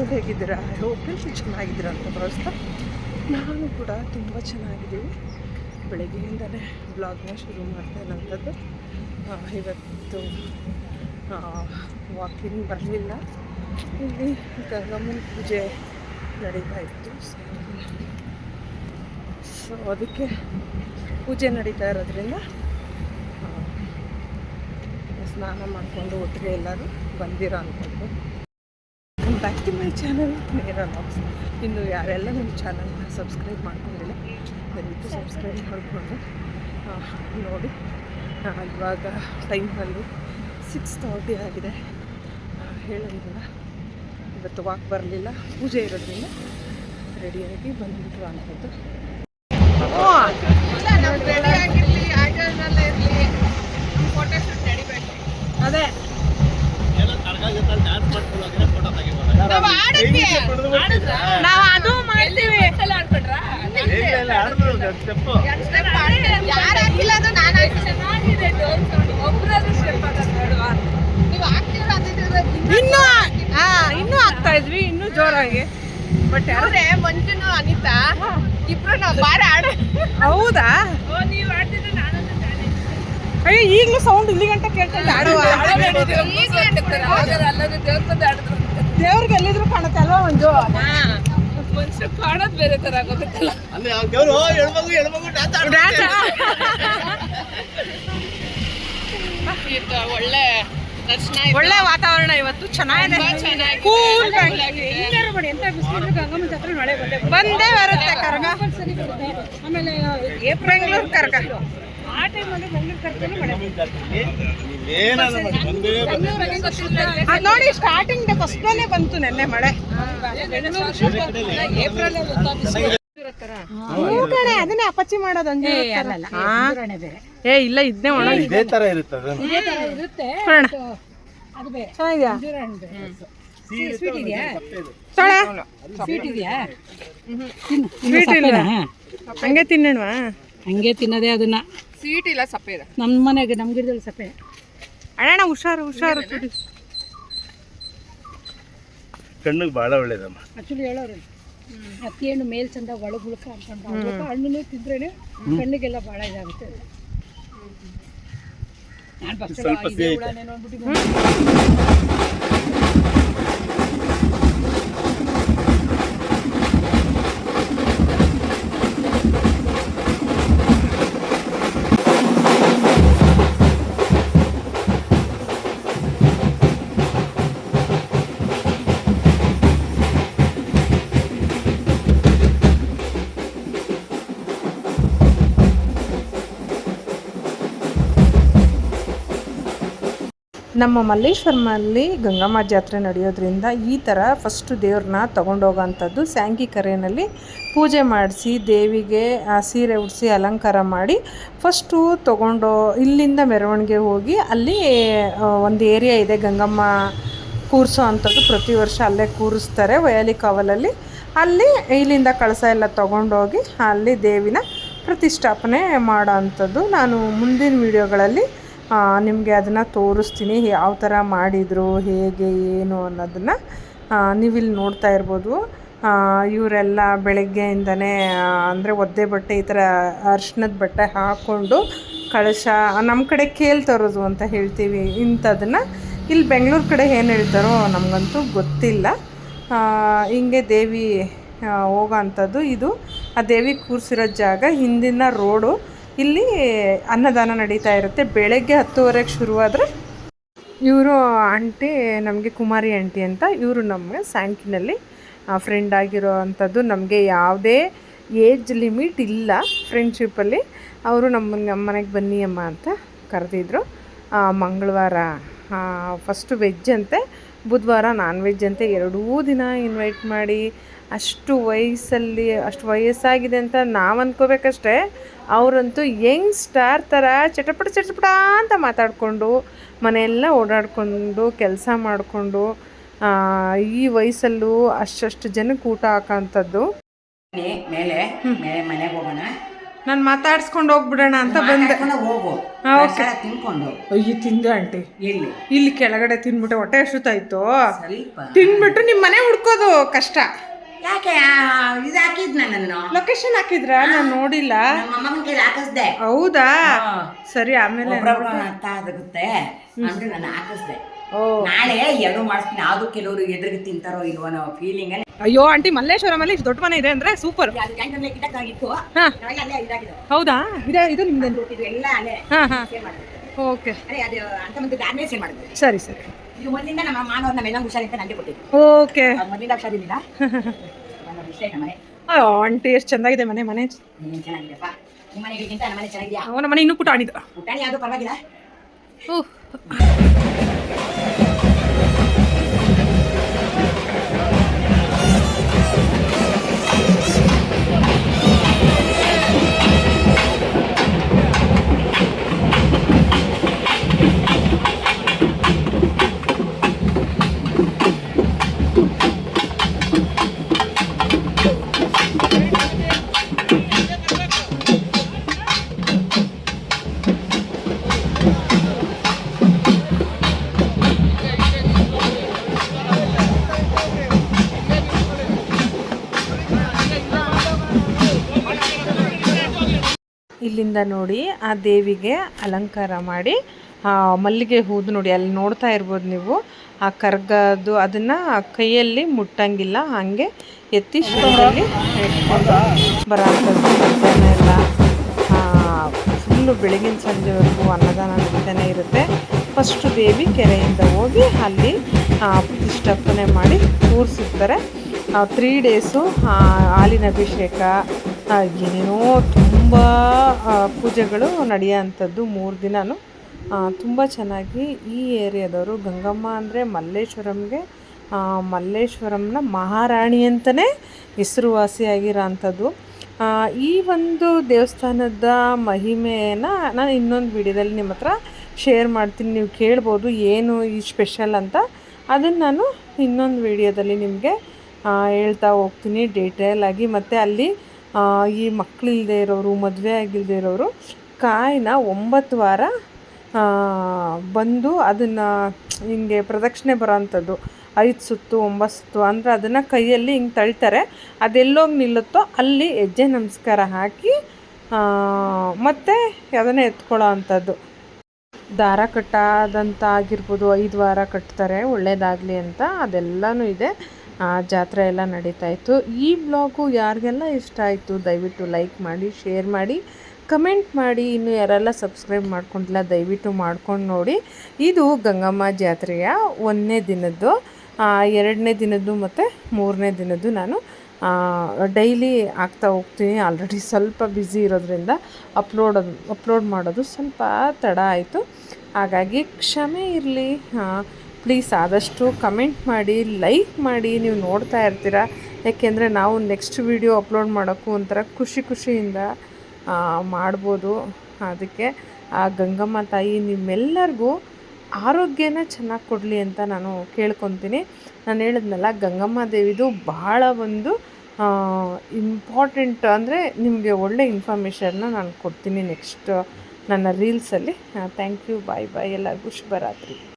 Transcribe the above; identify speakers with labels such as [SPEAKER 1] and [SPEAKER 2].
[SPEAKER 1] ನೀವೆಲ್ಲರೂ ಹೇಗಿದ್ದೀರಾ? I hope ಎಲ್ಲರೂ ಚೆನ್ನಾಗಿದ್ದೀರಾ ಅಂತ ಭಾವಿಸ್ತಾ ನಾನು ಕೂಡ ತುಂಬ ಚೆನ್ನಾಗಿದ್ದೀವಿ. ಬೆಳಗ್ಗೆಯಿಂದಲೇ ಬ್ಲಾಗ್ನ ಶುರು ಮಾಡ್ತಾ ಇರೋಂಥದ್ದು. ಇವತ್ತು ವಾಕಿಂಗ್ ಬರಲಿಲ್ಲ. ಇಲ್ಲಿ ಗಂಗಮ್ಮನ ಪೂಜೆ ನಡೀತಾ ಇತ್ತು. ಸೊ ಅದಕ್ಕೆ ಪೂಜೆ ನಡೀತಾ ಇರೋದ್ರಿಂದ ಸ್ನಾನ ಮಾಡಿಕೊಂಡು ಒಟ್ಟಿಗೆ ಎಲ್ಲರೂ ಬಂದಿರೋ ಅಂಥದ್ದು. ಬ್ಯಾಕ್ ಟು ಮೈ ಚಾನಲ್ ನೇರ ವ್ಲಾಗ್ಸ್. ಇನ್ನು ಯಾರೆಲ್ಲ ನಮ್ಮ ಚಾನಲ್ನ ಸಬ್ಸ್ಕ್ರೈಬ್ ಮಾಡ್ಕೊಂಡಿಲ್ಲ ದಯವಿಟ್ಟು ಸಬ್ಸ್ಕ್ರೈಬ್ ಮಾಡಿಕೊಂಡು ನೋಡಿ. ಇವಾಗ ಟೈಮಲ್ಲಿ 6:30 ಆಗಿದೆ. ಹೇಳಿದ್ರಲ್ಲ ಇವತ್ತು ವಾಕ್ ಬರಲಿಲ್ಲ, ಪೂಜೆ ಇರೋದ್ರಿಂದ ರೆಡಿಯಾಗಿ ಬಂದುಬಿಟ್ರು ಅಂಥದ್ದು. ಅದೇ ನಾವು ಅದು ಮಾಡ್ತೀವಿ. ಇನ್ನೂ ಆಗ್ತಾ ಇದ್ವಿ, ಇನ್ನೂ ಜೋರಾಗಿ. ಬಟ್ ಯಾರೇ ಮಂಜುನು ಅನಿತಾ ಇಬ್ರು ನಾವು ಬಾರ ಆಡ. ಹೌದಾ? ಅಯ್ಯೋ ಈಗಲೂ ಸೌಂಡ್ ಇಲ್ಲಿ ಗಂಟೆ ಕೇಳ್ತಾ ದೇವ್ರಿಗೆ ಎಲ್ಲಿದ್ರು ಕಾಣುತ್ತೆ ಅಲ್ವಾ ಮಂಜು? ಮನುಷ್ಯ ಕಾಣೋದು ಬೇರೆ ತರ ಆಗೋಗುತ್ತಲ್ಲ. ಒಳ್ಳೆ ವಾತಾವರಣ ಇವತ್ತು, ಚೆನ್ನಾಗಿದೆ. ಬಂದೇ ಬರುತ್ತೆ ಕರ್ಗ. ಆಮೇಲೆ ಬೆಂಗಳೂರು ಕರ್ಗ ಆ ಟೈಮಲ್ಲಿ ಬೆಂಗಳೂರು ಕರ್ಗನೇ ಮಳೆ ನೋಡಿ. ಸ್ಟಾರ್ಟಿಂಗ್ ಫಸ್ಟ್ ಡೇನೇ ಬಂತು ನೆನ್ನೆ ಮಳೆ. ಅದನ್ನೇ ಅಪಚಿ ಮಾಡೋದು ಅಂಜೆ. ಏ ಇಲ್ಲ, ಇದನ್ನೇ ಒಣ ಇದೇ ತರ ಇರುತ್ತೆ. ಹಂಗೆ ತಿನ್ನೋಣವಾ? ಹಂಗೆ ತಿನ್ನೋದೇ ಅದನ್ನ. ಸ್ವೀಟ್ ಇಲ್ಲ, ಸಪ್ಪೆ ಇದೆ ನಮ್ಮ ಮನೆಗೆ. ನಮ್ಮ ಗಿಡದಲ್ಲಿ ಸಪ್ಪೆ. ಅಣ್ಣ ಹುಷಾರು ಹುಷಾರು.
[SPEAKER 2] ಕಣ್ಣಿಗೆ ಭಾಳ ಒಳ್ಳೇದಮ್ಮ.
[SPEAKER 3] ಆಕ್ಚುಲಿ ಹೇಳೋರು ಅಕ್ಕಿ ಹಣ್ಣು ಮೇಲ್ ಚಂದ ಒಳಗೆ ಹುಳುಕ ಅನ್ಕೊಂಡು ಹಣ್ಣು ತಿಂದ್ರೇನೆ ಕಣ್ಣಿಗೆಲ್ಲ ಭಾಳ ಇದಾಗುತ್ತೆ. ನಾನು
[SPEAKER 1] ನಮ್ಮ ಮಲ್ಲೇಶ್ವರಮಲ್ಲಿ ಗಂಗಮ್ಮ ಜಾತ್ರೆ ನಡೆಯೋದ್ರಿಂದ ಈ ಥರ ಫಸ್ಟು ದೇವ್ರನ್ನ ತೊಗೊಂಡೋಗೋಂಥದ್ದು ಸ್ಯಾಂಗಿ ಕರೆಯಲ್ಲಿ ಪೂಜೆ ಮಾಡಿಸಿ ದೇವಿಗೆ ಸೀರೆ ಉಡಿಸಿ ಅಲಂಕಾರ ಮಾಡಿ ಫಸ್ಟು ತೊಗೊಂಡು ಇಲ್ಲಿಂದ ಮೆರವಣಿಗೆ ಹೋಗಿ ಅಲ್ಲಿ ಒಂದು ಏರಿಯಾ ಇದೆ ಗಂಗಮ್ಮ ಕೂರಿಸೋ ಅಂಥದ್ದು. ಪ್ರತಿ ವರ್ಷ ಅಲ್ಲೇ ಕೂರಿಸ್ತಾರೆ ವಯಾಲಿ ಕಾವಲಲ್ಲಿ. ಅಲ್ಲಿ ಇಲ್ಲಿಂದ ಕಳಸ ಎಲ್ಲ ತೊಗೊಂಡೋಗಿ ಅಲ್ಲಿ ದೇವಿನ ಪ್ರತಿಷ್ಠಾಪನೆ ಮಾಡೋ ಅಂಥದ್ದು. ನಾನು ಮುಂದಿನ ವೀಡಿಯೋಗಳಲ್ಲಿ ನಿಮಗೆ ಅದನ್ನು ತೋರಿಸ್ತೀನಿ, ಯಾವ ಥರ ಮಾಡಿದರು ಹೇಗೆ ಏನು ಅನ್ನೋದನ್ನು ನೀವಿಲ್ಲಿ ನೋಡ್ತಾ ಇರ್ಬೋದು. ಇವರೆಲ್ಲ ಬೆಳಗ್ಗೆಯಿಂದನೇ ಅಂದರೆ ಒದ್ದೆ ಬಟ್ಟೆ ಈ ಥರ ಅರ್ಶಿಣದ ಬಟ್ಟೆ ಹಾಕ್ಕೊಂಡು ಕಳಶ, ನಮ್ಮ ಕಡೆ ಕೇಲ್ ತರೋದು ಅಂತ ಹೇಳ್ತೀವಿ ಇಂಥದನ್ನು. ಇಲ್ಲಿ ಬೆಂಗಳೂರು ಕಡೆ ಏನು ಹೇಳ್ತಾರೋ ನಮಗಂತೂ ಗೊತ್ತಿಲ್ಲ. ಹಿಂಗೆ ದೇವಿ ಹೋಗೋ ಅಂಥದ್ದು. ಇದು ಆ ದೇವಿ ಕೂರಿಸಿರೋ ಜಾಗ, ಹಿಂದಿನ ರೋಡು. ಇಲ್ಲಿ ಅನ್ನದಾನ ನಡೀತಾ ಇರುತ್ತೆ. ಬೆಳಗ್ಗೆ 10:30ಗೆ ಶುರುವಾದರೆ ಇವರು ಆಂಟಿ ನಮಗೆ ಕುಮಾರಿ ಆಂಟಿ ಅಂತ, ಇವರು ನಮಗೆ ಸ್ಯಾಂಕಿನಲ್ಲಿ ಫ್ರೆಂಡ್ ಆಗಿರೋ ಅಂಥದ್ದು. ನಮಗೆ ಯಾವುದೇ ಏಜ್ ಲಿಮಿಟ್ ಇಲ್ಲ ಫ್ರೆಂಡ್ಶಿಪ್ಪಲ್ಲಿ. ಅವರು ನಮ್ಮ ಮನೆಗೆ ಬನ್ನಿ ಅಮ್ಮ ಅಂತ ಕರೆದಿದ್ರು. ಮಂಗಳವಾರ ಫಸ್ಟು ವೆಜ್ ಅಂತೆ, ಬುಧವಾರ ನಾನ್ ವೆಜ್ ಅಂತೆ. ಎರಡೂ ದಿನ ಇನ್ವೈಟ್ ಮಾಡಿ ಅಷ್ಟು ವಯಸ್ಸಾಗಿದೆ ಅಂತ ನಾವು ಅಂದ್ಕೋಬೇಕಷ್ಟೇ. ಅವರಂತೂ ಯಂಗ್ ಸ್ಟಾರ್ ಥರ ಚಟಪಟ ಅಂತ ಮಾತಾಡಿಕೊಂಡು ಮನೆಯೆಲ್ಲ ಓಡಾಡಿಕೊಂಡು ಕೆಲಸ ಮಾಡಿಕೊಂಡು ಈ ವಯಸ್ಸಲ್ಲೂ ಅಷ್ಟು ಜನಕ್ಕೆ ಊಟ ಹಾಕೋಂಥದ್ದು.
[SPEAKER 4] ಮೇಲೆ ಮನೆಗೆ ಹೋಗೋಣ.
[SPEAKER 1] ನಾನು ಮಾತಾಡ್ಸ್ಕೊಂಡು ಹೋಗ್ಬಿಡೋಣ ಅಂತ ಬಂದೆ.
[SPEAKER 4] ಹೋಗು
[SPEAKER 1] ಹಾ, ಓಕೆ.
[SPEAKER 4] ತಿನ್ಕೊಂಡು
[SPEAKER 1] ಅಯ್ಯ ತಿಂದೆ ಆಂಟಿ.
[SPEAKER 4] ಎಲ್ಲಿ
[SPEAKER 1] ಇಲ್ಲಿ ಕೆಳಗಡೆ ತಿನ್ಬಿಟ್ಟೆ, ಹೊಟ್ಟೆ ಎಷ್ಟುತ್ತಾಯ್ತು.
[SPEAKER 4] ಸ್ವಲ್ಪ
[SPEAKER 1] ತಿನ್ಬಿಟ್ಟು ನಿಮ್ಮ ಮನೆ ಹುಡ್ಕೋದು ಕಷ್ಟ.
[SPEAKER 4] ಯಾಕೆ ಇದು ಹಾಕಿದ್ನ ನಾನು
[SPEAKER 1] ಲೊಕೇಶನ್ ಹಾಕಿದ್ರ? ನಾನು ನೋಡಿಲ್ಲ.
[SPEAKER 4] ನಮ್ಮ ಅಮ್ಮನ ಕೈಲಿ ಹಾಕಿಸ್ದೆ.
[SPEAKER 1] ಹೌದಾ? ಸರಿ, ಆಮೇಲೆ
[SPEAKER 4] ಒಬ್ರೊಬ್ರು ಅರ್ಥ ಆಗುತ್ತೆ ಅಂದ್ರೆ ನಾನು ಹಾಕಿಸ್ದೆ.
[SPEAKER 1] ಓ
[SPEAKER 4] ನಾಳೆ ಎರಡು ಮಾಡಿಸ್ತೀನಿ. ಅದು ಕೆಲವರು ಎದುರಿಗೆ ತಿಂತಾರೋ ಇಲ್ವೋ ಅನ್ನೋ ಫೀಲಿಂಗ್ ಅಲ್ಲಿ.
[SPEAKER 1] ಅಯ್ಯೋ ಆಂಟಿ, ಮಲ್ಲೇಶ್ವರಮಲ್ಲಿ ಇಷ್ಟು ದೊಡ್ಡ ಮನೆ ಇದೆ ಅಂದ್ರೆ ಸೂಪರ್.
[SPEAKER 4] ಅದು ಕ್ಯಾಂಟೀನ್ ಇದ್ದಕ್ಕಾಗಿತ್ತು.
[SPEAKER 1] ಹಾ,
[SPEAKER 4] ನಾವೆಲ್ಲ ಅಲ್ಲೇ ಇದಾಗಿದೆ.
[SPEAKER 1] ಹೌದಾ? ಇದು ನಿಮ್ದೇನು?
[SPEAKER 4] ಇದು ಎಲ್ಲ ಅಲ್ಲೇ
[SPEAKER 1] ಹಾ ಹಾ,
[SPEAKER 4] ಸೇಲ್ ಮಾಡಿದ್ವಿ.
[SPEAKER 1] ಓಕೆ,
[SPEAKER 4] ಅದೇ ಅದು ಅಂತ ಮುಂದೆ ಆದ್ಮೇಲೆ ಸೇಲ್ ಮಾಡಿದ್ವಿ.
[SPEAKER 1] ಸರಿ ಸರಿ,
[SPEAKER 4] ಇದು ಮೊದಲಿಂದ ನಮ್ಮ ಮಾನವ್ರ ನಮ್ಮೆಲ್ಲ ಹುಷಾರಿಂತ ನನಗೆ ಕೊಟ್ಟಿದ್ದು.
[SPEAKER 1] ಓಕೆ.
[SPEAKER 4] ಅದು ಮೊದಲಿಂದ ಹುಷಾರಿಲ್ಲ. ನನ್ನ ಇಷ್ಟ ಆಯ್ತು ಮನೆ.
[SPEAKER 1] ಅಯ್ಯೋ ಆಂಟಿ, ಎಷ್ಟು ಚೆನ್ನಾಗಿದೆ ಮನೆ. ಮನೆ
[SPEAKER 4] ನೀನು ಚೆನ್ನಾಗಿದೆಯಪ್ಪ. ನಿಮ್ಮ ಮನೆಗಿಂತ ನಮ್ಮ ಮನೆ ಚೆನ್ನಾಗಿದೆಯಾ?
[SPEAKER 1] ಅವನ ಮನೆ ಇನ್ನೂ ಪುಟಾಣಿದ.
[SPEAKER 4] ಊಟನೇ ಯಾವುದು ಪರವಾಗಿಲ್ಲ.
[SPEAKER 1] ಓಹ್, ಇಲ್ಲಿಂದ ನೋಡಿ ಆ ದೇವಿಗೆ ಅಲಂಕಾರ ಮಾಡಿ ಮಲ್ಲಿಗೆ ಹೂದು ನೋಡಿ, ಅಲ್ಲಿ ನೋಡ್ತಾ ಇರ್ಬೋದು ನೀವು. ಆ ಕರ್ಗದು ಅದನ್ನು ಕೈಯಲ್ಲಿ ಮುಟ್ಟಂಗಿಲ್ಲ, ಹಾಗೆ ಎತ್ತಿಸ್ಕೊಂಡಲ್ಲಿ ಇಟ್ಕೊಂಡು ಬರೋಂಥದ್ದು. ಮಧ್ಯಾಹ್ನ ಎಲ್ಲ ಫುಲ್ಲು ಬೆಳಗಿನ ಸಂಜೆವರೆಗೂ ಅನ್ನದಾನ ನಡೀತಾನೆ ಇರುತ್ತೆ. ಫಸ್ಟು ದೇವಿ ಕೆರೆಯಿಂದ ಹೋಗಿ ಅಲ್ಲಿ ಪ್ರತಿಷ್ಠಾಪನೆ ಮಾಡಿ ಕೂರಿಸಿರ್ತಾರೆ. 3 ಡೇಸು ಹಾಲಿನ ಅಭಿಷೇಕ, ಏನೇನೋ ತುಂಬ ಪೂಜೆಗಳು ನಡೆಯೋಂಥದ್ದು 3 ದಿನವೂ. ತುಂಬ ಚೆನ್ನಾಗಿ ಈ ಏರಿಯಾದವರು ಗಂಗಮ್ಮ ಅಂದರೆ ಮಲ್ಲೇಶ್ವರಂನ ಮಹಾರಾಣಿ ಅಂತಲೇ ಹೆಸರುವಾಸಿಯಾಗಿರೋ ಅಂಥದ್ದು. ಈ ಒಂದು ದೇವಸ್ಥಾನದ ಮಹಿಮೆಯನ್ನು ನಾನು ಇನ್ನೊಂದು ವಿಡಿಯೋದಲ್ಲಿ ನಿಮ್ಮ ಹತ್ರ ಶೇರ್ ಮಾಡ್ತೀನಿ. ನೀವು ಕೇಳ್ಬೋದು ಏನು ಈ ಸ್ಪೆಷಲ್ ಅಂತ. ಅದನ್ನು ನಾನು ಇನ್ನೊಂದು ವಿಡಿಯೋದಲ್ಲಿ ನಿಮಗೆ ಹೇಳ್ತಾ ಹೋಗ್ತೀನಿ ಡೀಟೇಲ್ ಆಗಿ. ಮತ್ತು ಅಲ್ಲಿ ಈ ಮಕ್ಕಳಿಲ್ಲದೆ ಇರೋರು, ಮದುವೆ ಆಗಿಲ್ಲದೆ ಇರೋರು ಕಾಯಿನ 9 ವಾರ ಬಂದು ಅದನ್ನು ಹಿಂಗೆ ಪ್ರದಕ್ಷಿಣೆ ಬರೋವಂಥದ್ದು 5 ಸುತ್ತು 9 ಸುತ್ತು ಅಂದರೆ ಅದನ್ನು ಕೈಯಲ್ಲಿ ಹಿಂಗೆ ತಳ್ತಾರೆ. ಅದೆಲ್ಲೋಗಿ ನಿಲ್ಲುತ್ತೋ ಅಲ್ಲಿ ಹೆಜ್ಜೆ ನಮಸ್ಕಾರ ಹಾಕಿ ಮತ್ತು ಅದನ್ನು ಎತ್ಕೊಳ್ಳೋ ಅಂಥದ್ದು. ದಾರ ಕಟ್ಟೋದಂತ ಆಗಿರ್ಬೋದು, 5 ವಾರ ಕಟ್ತಾರೆ ಒಳ್ಳೆಯದಾಗಲಿ ಅಂತ, ಅದೆಲ್ಲನೂ ಇದೆ. ಜಾತ್ರೆ ಎಲ್ಲ ನಡೀತಾಯಿತ್ತು. ಈ ಬ್ಲಾಗು ಯಾರಿಗೆಲ್ಲ ಇಷ್ಟ ಆಯಿತು ದಯವಿಟ್ಟು ಲೈಕ್ ಮಾಡಿ, ಶೇರ್ ಮಾಡಿ, ಕಮೆಂಟ್ ಮಾಡಿ. ಇನ್ನು ಯಾರೆಲ್ಲ ಸಬ್ಸ್ಕ್ರೈಬ್ ಮಾಡ್ಕೊಂಡಿಲ್ಲ ದಯವಿಟ್ಟು ಮಾಡ್ಕೊಂಡು ನೋಡಿ. ಇದು ಗಂಗಮ್ಮ ಜಾತ್ರೆಯ 1ನೇ ದಿನದ್ದು, 2ನೇ ದಿನದ್ದು ಮತ್ತು 3ನೇ ದಿನದ್ದು ನಾನು ಡೈಲಿ ಹಾಕ್ತಾ ಹೋಗ್ತೀನಿ. ಆಲ್ರೆಡಿ ಸ್ವಲ್ಪ ಬ್ಯುಸಿ ಇರೋದ್ರಿಂದ ಅಪ್ಲೋಡ್ ಮಾಡೋದು ಸ್ವಲ್ಪ ತಡ ಆಯಿತು, ಹಾಗಾಗಿ ಕ್ಷಮೆ ಇರಲಿ. ಪ್ಲೀಸ್ ಆದಷ್ಟು ಕಮೆಂಟ್ ಮಾಡಿ, ಲೈಕ್ ಮಾಡಿ. ನೀವು ನೋಡ್ತಾ ಇರ್ತೀರ, ಯಾಕೆಂದರೆ ನಾವು ನೆಕ್ಸ್ಟ್ ವಿಡಿಯೋ ಅಪ್ಲೋಡ್ ಮಾಡೋಕ್ಕೂ ಒಂಥರ ಖುಷಿಯಿಂದ ಮಾಡ್ಬೋದು. ಅದಕ್ಕೆ ಆ ಗಂಗಮ್ಮ ತಾಯಿ ನಿಮ್ಮೆಲ್ಲರಿಗೂ ಆರೋಗ್ಯನ ಚೆನ್ನಾಗಿ ಕೊಡಲಿ ಅಂತ ನಾನು ಕೇಳ್ಕೊತೀನಿ. ನಾನು ಹೇಳಿದ್ನಲ್ಲ, ಗಂಗಮ್ಮ ದೇವಿದು ಬಹಳ ಒಂದು ಇಂಪಾರ್ಟೆಂಟ್, ಅಂದರೆ ನಿಮಗೆ ಒಳ್ಳೆ ಇನ್ಫಾರ್ಮೇಷನ್ನ ನಾನು ಕೊಡ್ತೀನಿ ನೆಕ್ಸ್ಟ್ ನನ್ನ ರೀಲ್ಸಲ್ಲಿ. ಥ್ಯಾಂಕ್ ಯು, ಬಾಯ್ ಬಾಯ್, ಎಲ್ಲರಿಗೂ ಶುಭರಾತ್ರಿ.